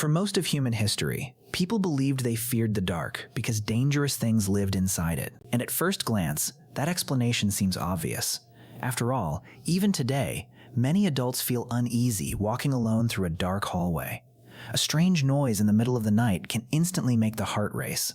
For most of human history, people believed they feared the dark because dangerous things lived inside it. And at first glance, that explanation seems obvious. After all, even today, many adults feel uneasy walking alone through a dark hallway. A strange noise in the middle of the night can instantly make the heart race.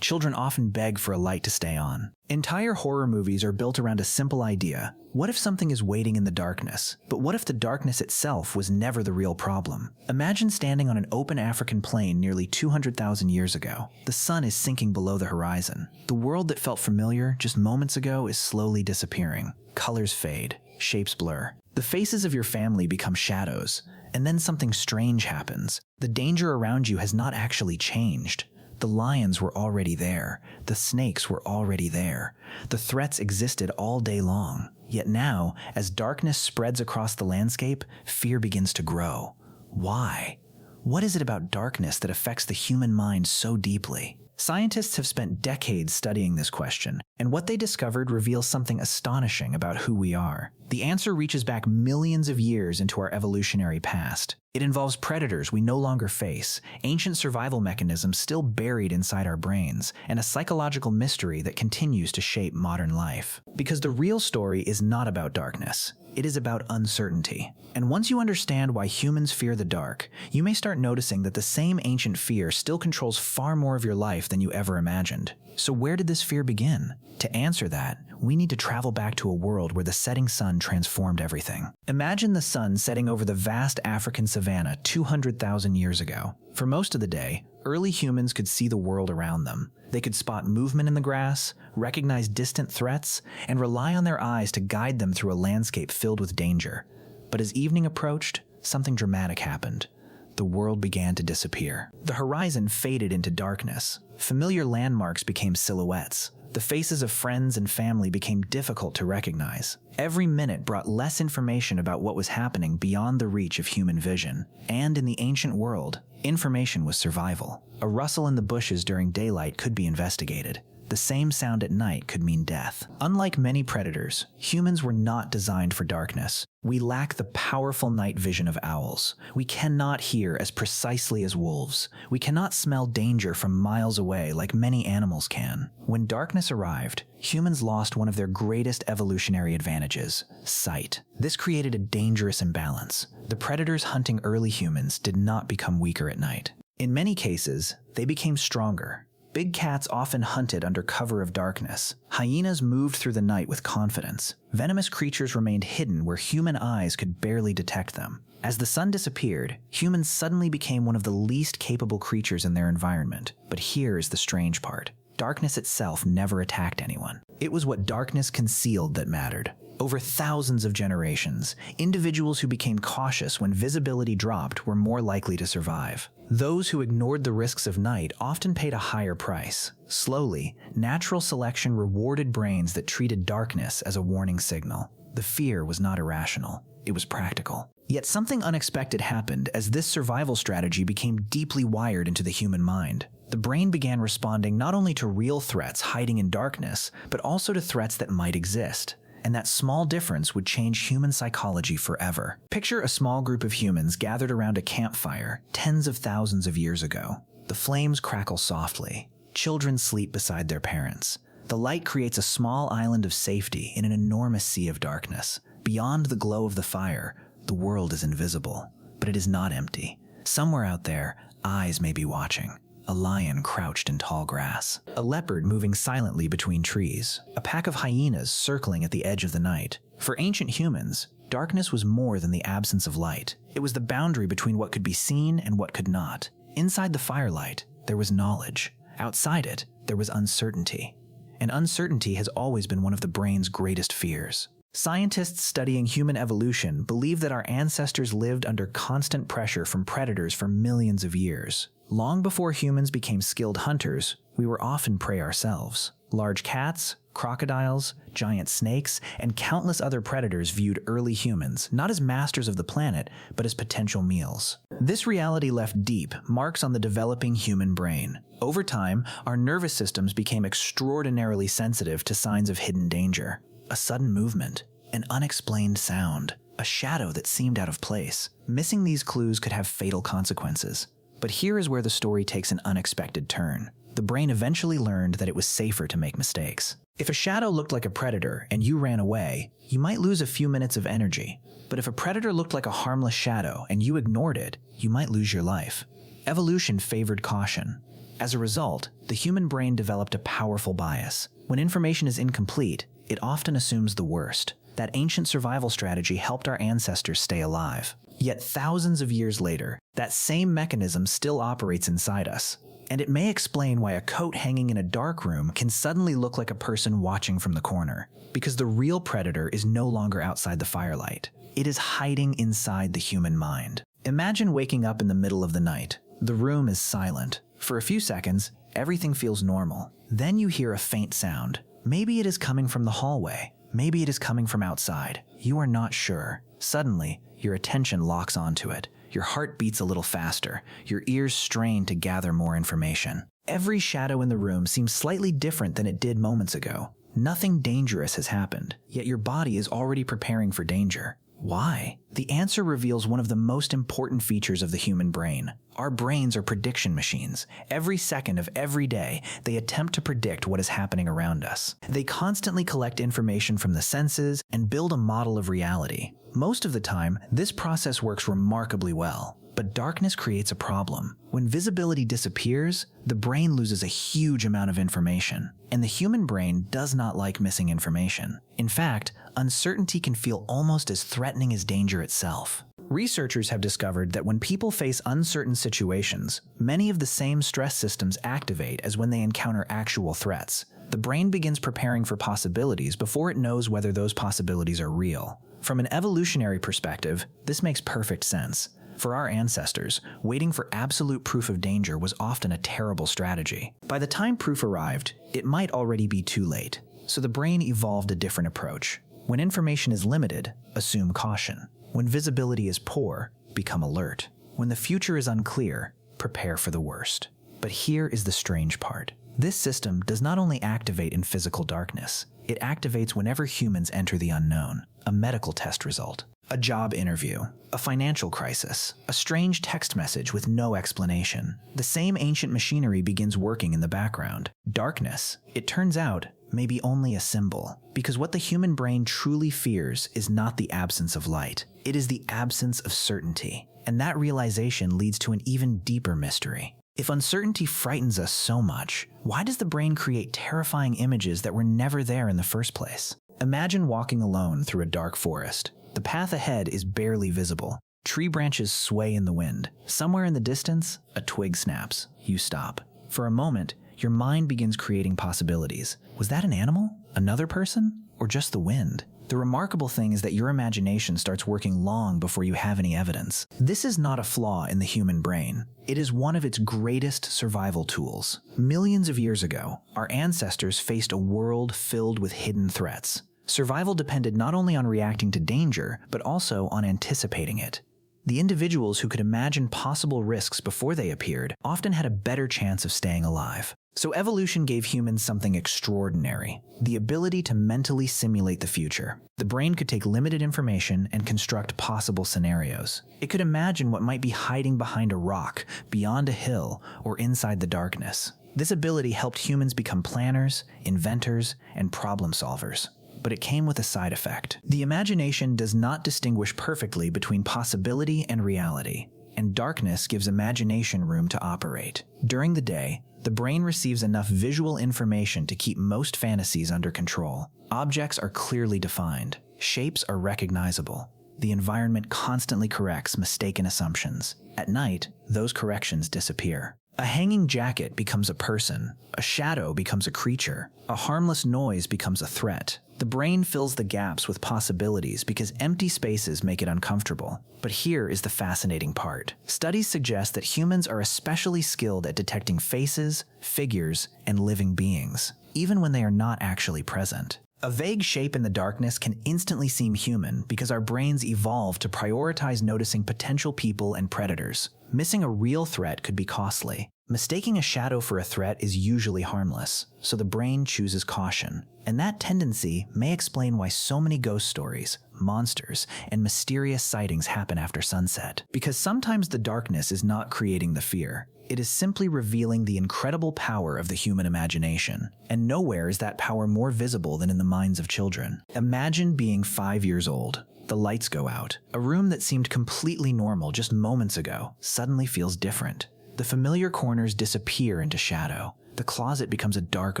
Children often beg for a light to stay on. Entire horror movies are built around a simple idea. What if something is waiting in the darkness? But what if the darkness itself was never the real problem? Imagine standing on an open African plain nearly 200,000 years ago. The sun is sinking below the horizon. The world that felt familiar just moments ago is slowly disappearing. Colors fade, shapes blur. The faces of your family become shadows, and then something strange happens. The danger around you has not actually changed. The lions were already there. The snakes were already there. The threats existed all day long. Yet now, as darkness spreads across the landscape, fear begins to grow. Why? What is it about darkness that affects the human mind so deeply? Scientists have spent decades studying this question, and what they discovered reveals something astonishing about who we are. The answer reaches back millions of years into our evolutionary past. It involves predators we no longer face, ancient survival mechanisms still buried inside our brains, and a psychological mystery that continues to shape modern life. Because the real story is not about darkness. It is about uncertainty. And once you understand why humans fear the dark, you may start noticing that the same ancient fear still controls far more of your life than you ever imagined. So where did this fear begin? To answer that, we need to travel back to a world where the setting sun transformed everything. Imagine the sun setting over the vast African savanna 200,000 years ago. For most of the day, early humans could see the world around them. They could spot movement in the grass, recognize distant threats, and rely on their eyes to guide them through a landscape filled with danger. But as evening approached, something dramatic happened. The world began to disappear. The horizon faded into darkness. Familiar landmarks became silhouettes. The faces of friends and family became difficult to recognize. Every minute brought less information about what was happening beyond the reach of human vision. And in the ancient world, information was survival. A rustle in the bushes during daylight could be investigated. The same sound at night could mean death. Unlike many predators, humans were not designed for darkness. We lack the powerful night vision of owls. We cannot hear as precisely as wolves. We cannot smell danger from miles away like many animals can. When darkness arrived, humans lost one of their greatest evolutionary advantages: sight. This created a dangerous imbalance. The predators hunting early humans did not become weaker at night. In many cases, they became stronger. Big cats often hunted under cover of darkness. Hyenas moved through the night with confidence. Venomous creatures remained hidden where human eyes could barely detect them. As the sun disappeared, humans suddenly became one of the least capable creatures in their environment. But here is the strange part. Darkness itself never attacked anyone. It was what darkness concealed that mattered. Over thousands of generations, individuals who became cautious when visibility dropped were more likely to survive. Those who ignored the risks of night often paid a higher price. Slowly, natural selection rewarded brains that treated darkness as a warning signal. The fear was not irrational, it was practical. Yet something unexpected happened as this survival strategy became deeply wired into the human mind. The brain began responding not only to real threats hiding in darkness, but also to threats that might exist. And that small difference would change human psychology forever. Picture a small group of humans gathered around a campfire tens of thousands of years ago. The flames crackle softly. Children sleep beside their parents. The light creates a small island of safety in an enormous sea of darkness. Beyond the glow of the fire, the world is invisible. But it is not empty. Somewhere out there, eyes may be watching. A lion crouched in tall grass, a leopard moving silently between trees, a pack of hyenas circling at the edge of the night. For ancient humans, darkness was more than the absence of light. It was the boundary between what could be seen and what could not. Inside the firelight, there was knowledge. Outside it, there was uncertainty. And uncertainty has always been one of the brain's greatest fears. Scientists studying human evolution believe that our ancestors lived under constant pressure from predators for millions of years. Long before humans became skilled hunters, we were often prey ourselves. Large cats, crocodiles, giant snakes, and countless other predators viewed early humans not as masters of the planet, but as potential meals. This reality left deep marks on the developing human brain. Over time, our nervous systems became extraordinarily sensitive to signs of hidden danger. A sudden movement, an unexplained sound, a shadow that seemed out of place. Missing these clues could have fatal consequences. But here is where the story takes an unexpected turn. The brain eventually learned that it was safer to make mistakes. If a shadow looked like a predator and you ran away, you might lose a few minutes of energy. But if a predator looked like a harmless shadow and you ignored it, you might lose your life. Evolution favored caution. As a result, the human brain developed a powerful bias. When information is incomplete, it often assumes the worst. That ancient survival strategy helped our ancestors stay alive. Yet thousands of years later, that same mechanism still operates inside us. And it may explain why a coat hanging in a dark room can suddenly look like a person watching from the corner. Because the real predator is no longer outside the firelight. It is hiding inside the human mind. Imagine waking up in the middle of the night. The room is silent. For a few seconds, everything feels normal. Then you hear a faint sound. Maybe it is coming from the hallway. Maybe it is coming from outside. You are not sure. Suddenly, your attention locks onto it. Your heart beats a little faster. Your ears strain to gather more information. Every shadow in the room seems slightly different than it did moments ago. Nothing dangerous has happened, yet your body is already preparing for danger. Why? The answer reveals one of the most important features of the human brain. Our brains are prediction machines. Every second of every day, they attempt to predict what is happening around us. They constantly collect information from the senses and build a model of reality. Most of the time, this process works remarkably well. But darkness creates a problem. When visibility disappears, the brain loses a huge amount of information. And the human brain does not like missing information. In fact, uncertainty can feel almost as threatening as danger itself. Researchers have discovered that when people face uncertain situations, many of the same stress systems activate as when they encounter actual threats. The brain begins preparing for possibilities before it knows whether those possibilities are real. From an evolutionary perspective, this makes perfect sense. For our ancestors, waiting for absolute proof of danger was often a terrible strategy. By the time proof arrived, it might already be too late. So the brain evolved a different approach. When information is limited, assume caution. When visibility is poor, become alert. When the future is unclear, prepare for the worst. But here is the strange part. This system does not only activate in physical darkness, it activates whenever humans enter the unknown. A medical test result, a job interview, a financial crisis, a strange text message with no explanation. The same ancient machinery begins working in the background. Darkness, it turns out, may be only a symbol, because what the human brain truly fears is not the absence of light. It is the absence of certainty. And that realization leads to an even deeper mystery. If uncertainty frightens us so much, why does the brain create terrifying images that were never there in the first place? Imagine walking alone through a dark forest. The path ahead is barely visible. Tree branches sway in the wind. Somewhere in the distance, a twig snaps. You stop. For a moment, your mind begins creating possibilities. Was that an animal? Another person? Or just the wind? The remarkable thing is that your imagination starts working long before you have any evidence. This is not a flaw in the human brain. It is one of its greatest survival tools. Millions of years ago, our ancestors faced a world filled with hidden threats. Survival depended not only on reacting to danger, but also on anticipating it. The individuals who could imagine possible risks before they appeared often had a better chance of staying alive. So evolution gave humans something extraordinary, the ability to mentally simulate the future. The brain could take limited information and construct possible scenarios. It could imagine what might be hiding behind a rock, beyond a hill, or inside the darkness. This ability helped humans become planners, inventors, and problem solvers. But it came with a side effect. The imagination does not distinguish perfectly between possibility and reality, and darkness gives imagination room to operate. During the day, the brain receives enough visual information to keep most fantasies under control. Objects are clearly defined. Shapes are recognizable. The environment constantly corrects mistaken assumptions. At night, those corrections disappear. A hanging jacket becomes a person. A shadow becomes a creature. A harmless noise becomes a threat. The brain fills the gaps with possibilities because empty spaces make it uncomfortable. But here is the fascinating part. Studies suggest that humans are especially skilled at detecting faces, figures, and living beings, even when they are not actually present. A vague shape in the darkness can instantly seem human because our brains evolved to prioritize noticing potential people and predators. Missing a real threat could be costly. Mistaking a shadow for a threat is usually harmless, so the brain chooses caution. And that tendency may explain why so many ghost stories, monsters, and mysterious sightings happen after sunset. Because sometimes the darkness is not creating the fear. It is simply revealing the incredible power of the human imagination. And nowhere is that power more visible than in the minds of children. Imagine being 5 years old. The lights go out. A room that seemed completely normal just moments ago suddenly feels different. The familiar corners disappear into shadow. The closet becomes a dark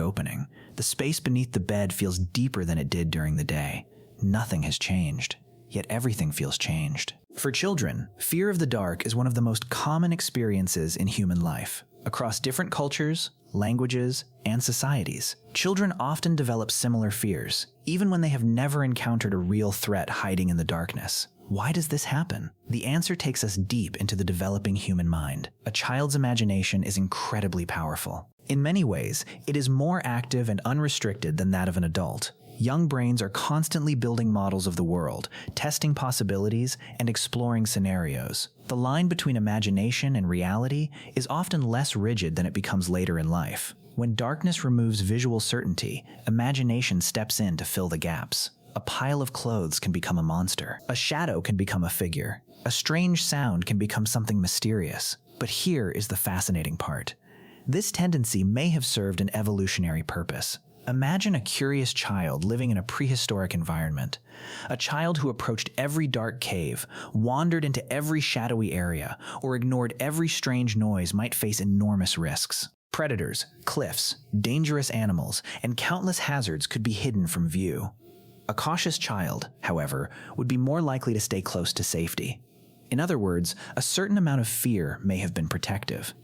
opening. The space beneath the bed feels deeper than it did during the day. Nothing has changed, yet everything feels changed. For children, fear of the dark is one of the most common experiences in human life. Across different cultures, languages, and societies, children often develop similar fears, even when they have never encountered a real threat hiding in the darkness. Why does this happen? The answer takes us deep into the developing human mind. A child's imagination is incredibly powerful. In many ways, it is more active and unrestricted than that of an adult. Young brains are constantly building models of the world, testing possibilities, and exploring scenarios. The line between imagination and reality is often less rigid than it becomes later in life. When darkness removes visual certainty, imagination steps in to fill the gaps. A pile of clothes can become a monster. A shadow can become a figure. A strange sound can become something mysterious. But here is the fascinating part. This tendency may have served an evolutionary purpose. Imagine a curious child living in a prehistoric environment. A child who approached every dark cave, wandered into every shadowy area, or ignored every strange noise might face enormous risks. Predators, cliffs, dangerous animals, and countless hazards could be hidden from view. A cautious child, however, would be more likely to stay close to safety. In other words, a certain amount of fear may have been protective.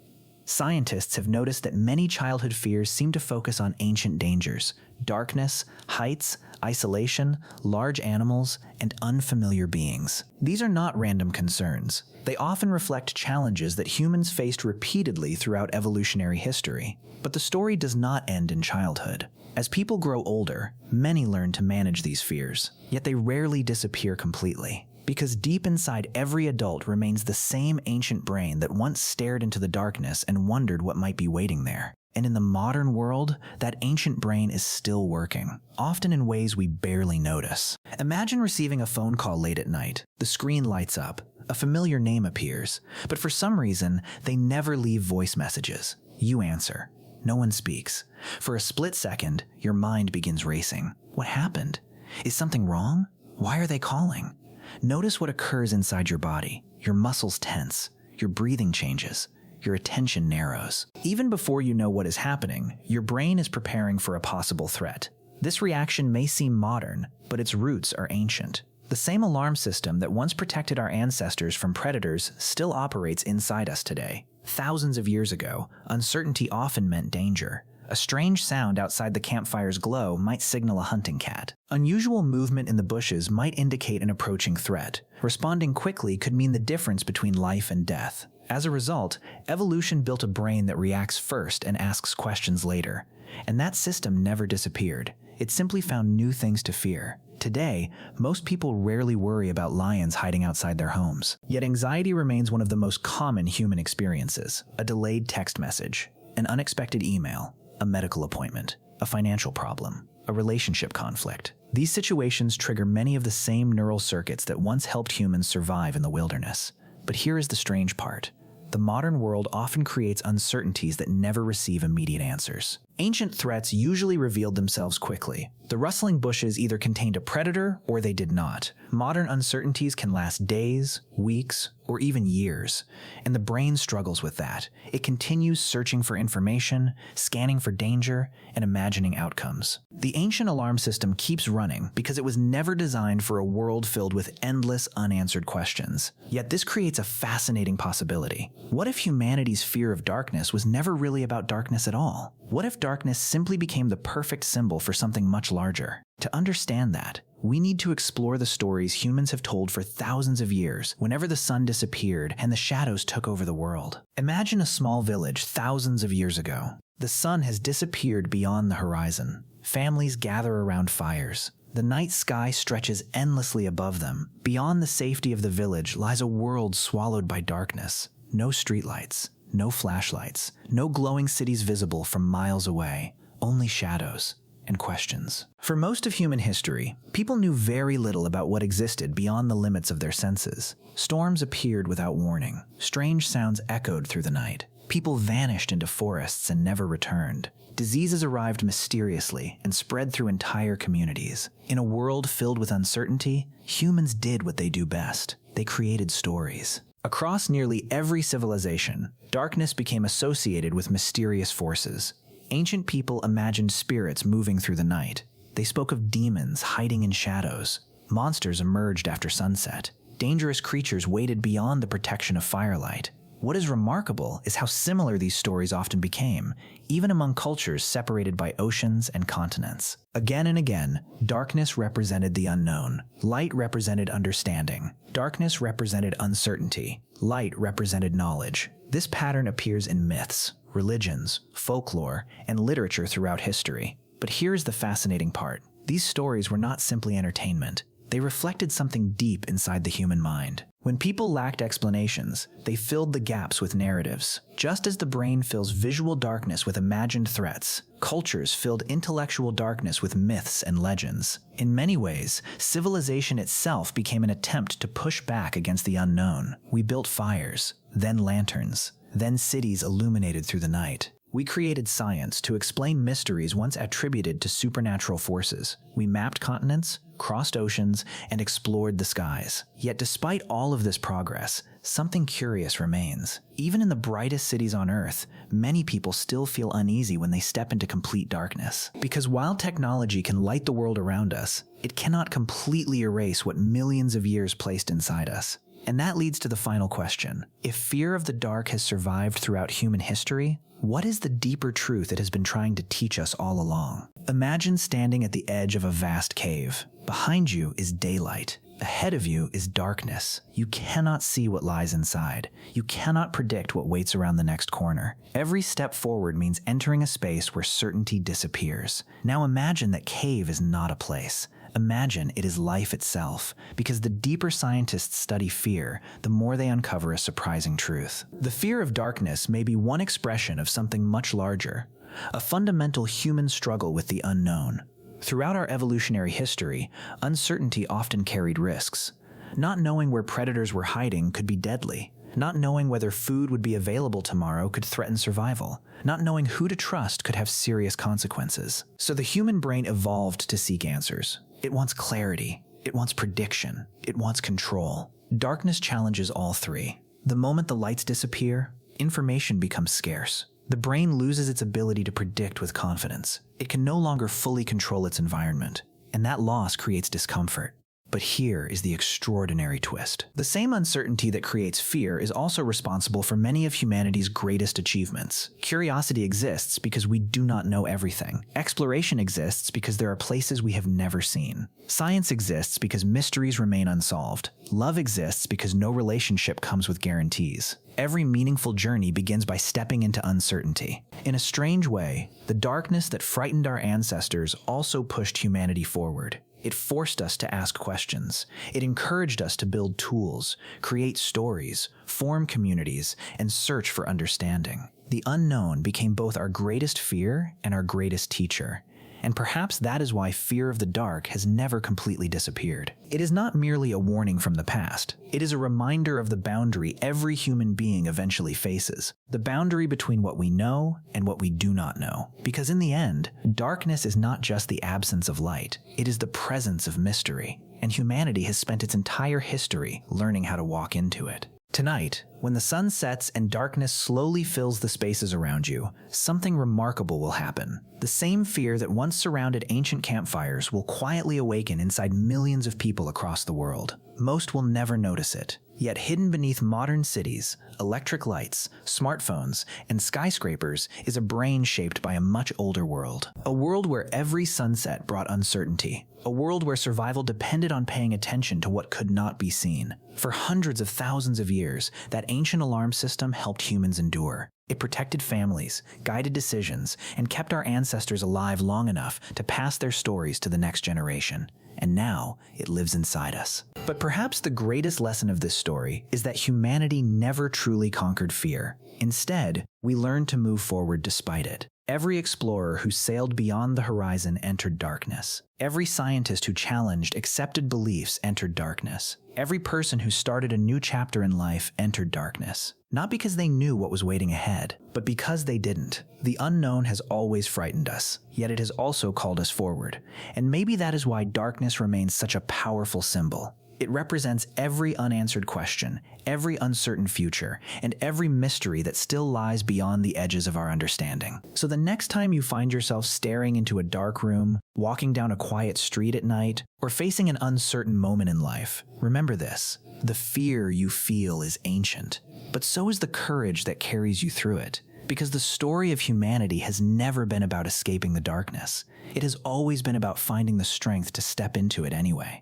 Scientists have noticed that many childhood fears seem to focus on ancient dangers: darkness, heights, isolation, large animals, and unfamiliar beings. These are not random concerns. They often reflect challenges that humans faced repeatedly throughout evolutionary history. But the story does not end in childhood. As people grow older, many learn to manage these fears, yet they rarely disappear completely. Because deep inside every adult remains the same ancient brain that once stared into the darkness and wondered what might be waiting there. And in the modern world, that ancient brain is still working, often in ways we barely notice. Imagine receiving a phone call late at night. The screen lights up, a familiar name appears, but for some reason, they never leave voice messages. You answer. No one speaks. For a split second, your mind begins racing. What happened? Is something wrong? Why are they calling? Notice what occurs inside your body. Your muscles tense. Your breathing changes. Your attention narrows. Even before you know what is happening, your brain is preparing for a possible threat. This reaction may seem modern, but its roots are ancient. The same alarm system that once protected our ancestors from predators still operates inside us today. Thousands of years ago, uncertainty often meant danger. A strange sound outside the campfire's glow might signal a hunting cat. Unusual movement in the bushes might indicate an approaching threat. Responding quickly could mean the difference between life and death. As a result, evolution built a brain that reacts first and asks questions later. And that system never disappeared. It simply found new things to fear. Today, most people rarely worry about lions hiding outside their homes. Yet anxiety remains one of the most common human experiences. A delayed text message, an unexpected email, a medical appointment, a financial problem, a relationship conflict. These situations trigger many of the same neural circuits that once helped humans survive in the wilderness. But here is the strange part. The modern world often creates uncertainties that never receive immediate answers. Ancient threats usually revealed themselves quickly. The rustling bushes either contained a predator or they did not. Modern uncertainties can last days, weeks, or even years. And the brain struggles with that. It continues searching for information, scanning for danger, and imagining outcomes. The ancient alarm system keeps running because it was never designed for a world filled with endless unanswered questions. Yet this creates a fascinating possibility. What if humanity's fear of darkness was never really about darkness at all? What if darkness simply became the perfect symbol for something much larger? To understand that, we need to explore the stories humans have told for thousands of years whenever the sun disappeared and the shadows took over the world. Imagine a small village thousands of years ago. The sun has disappeared beyond the horizon. Families gather around fires. The night sky stretches endlessly above them. Beyond the safety of the village lies a world swallowed by darkness. No streetlights, no flashlights, no glowing cities visible from miles away. Only shadows and questions. For most of human history, people knew very little about what existed beyond the limits of their senses. Storms appeared without warning. Strange sounds echoed through the night. People vanished into forests and never returned. Diseases arrived mysteriously and spread through entire communities. In a world filled with uncertainty, humans did what they do best. They created stories. Across nearly every civilization, darkness became associated with mysterious forces. Ancient people imagined spirits moving through the night. They spoke of demons hiding in shadows. Monsters emerged after sunset. Dangerous creatures waited beyond the protection of firelight. What is remarkable is how similar these stories often became, even among cultures separated by oceans and continents. Again and again, darkness represented the unknown. Light represented understanding. Darkness represented uncertainty. Light represented knowledge. This pattern appears in myths, religions, folklore, and literature throughout history. But here's the fascinating part. These stories were not simply entertainment. They reflected something deep inside the human mind. When people lacked explanations, they filled the gaps with narratives. Just as the brain fills visual darkness with imagined threats, cultures filled intellectual darkness with myths and legends. In many ways, civilization itself became an attempt to push back against the unknown. We built fires, then lanterns, then cities illuminated through the night. We created science to explain mysteries once attributed to supernatural forces. We mapped continents, crossed oceans, and explored the skies. Yet despite all of this progress, something curious remains. Even in the brightest cities on Earth, many people still feel uneasy when they step into complete darkness. Because while technology can light the world around us, it cannot completely erase what millions of years placed inside us. And that leads to the final question. If fear of the dark has survived throughout human history, what is the deeper truth it has been trying to teach us all along? Imagine standing at the edge of a vast cave. Behind you is daylight. Ahead of you is darkness. You cannot see what lies inside. You cannot predict what waits around the next corner. Every step forward means entering a space where certainty disappears. Now imagine that cave is not a place. Imagine it is life itself, because the deeper scientists study fear, the more they uncover a surprising truth. The fear of darkness may be one expression of something much larger, a fundamental human struggle with the unknown. Throughout our evolutionary history, uncertainty often carried risks. Not knowing where predators were hiding could be deadly. Not knowing whether food would be available tomorrow could threaten survival. Not knowing who to trust could have serious consequences. So the human brain evolved to seek answers. It wants clarity. It wants prediction. It wants control. Darkness challenges all three. The moment the lights disappear, information becomes scarce. The brain loses its ability to predict with confidence. It can no longer fully control its environment, and that loss creates discomfort. But here is the extraordinary twist. The same uncertainty that creates fear is also responsible for many of humanity's greatest achievements. Curiosity exists because we do not know everything. Exploration exists because there are places we have never seen. Science exists because mysteries remain unsolved. Love exists because no relationship comes with guarantees. Every meaningful journey begins by stepping into uncertainty. In a strange way, the darkness that frightened our ancestors also pushed humanity forward. It forced us to ask questions. It encouraged us to build tools, create stories, form communities, and search for understanding. The unknown became both our greatest fear and our greatest teacher. And perhaps that is why fear of the dark has never completely disappeared. It is not merely a warning from the past. It is a reminder of the boundary every human being eventually faces. The boundary between what we know and what we do not know. Because in the end, darkness is not just the absence of light. It is the presence of mystery. And humanity has spent its entire history learning how to walk into it. Tonight, when the sun sets and darkness slowly fills the spaces around you, something remarkable will happen. The same fear that once surrounded ancient campfires will quietly awaken inside millions of people across the world. Most will never notice it. Yet hidden beneath modern cities, electric lights, smartphones, and skyscrapers is a brain shaped by a much older world. A world where every sunset brought uncertainty. A world where survival depended on paying attention to what could not be seen. For hundreds of thousands of years, that ancient alarm system helped humans endure. It protected families, guided decisions, and kept our ancestors alive long enough to pass their stories to the next generation. And now it lives inside us. But perhaps the greatest lesson of this story is that humanity never truly conquered fear. Instead, we learned to move forward despite it. Every explorer who sailed beyond the horizon entered darkness. Every scientist who challenged accepted beliefs entered darkness. Every person who started a new chapter in life entered darkness. Not because they knew what was waiting ahead, but because they didn't. The unknown has always frightened us, yet it has also called us forward. And maybe that is why darkness remains such a powerful symbol. It represents every unanswered question, every uncertain future, and every mystery that still lies beyond the edges of our understanding. So the next time you find yourself staring into a dark room, walking down a quiet street at night, or facing an uncertain moment in life, remember this: the fear you feel is ancient, but so is the courage that carries you through it. Because the story of humanity has never been about escaping the darkness. It has always been about finding the strength to step into it anyway.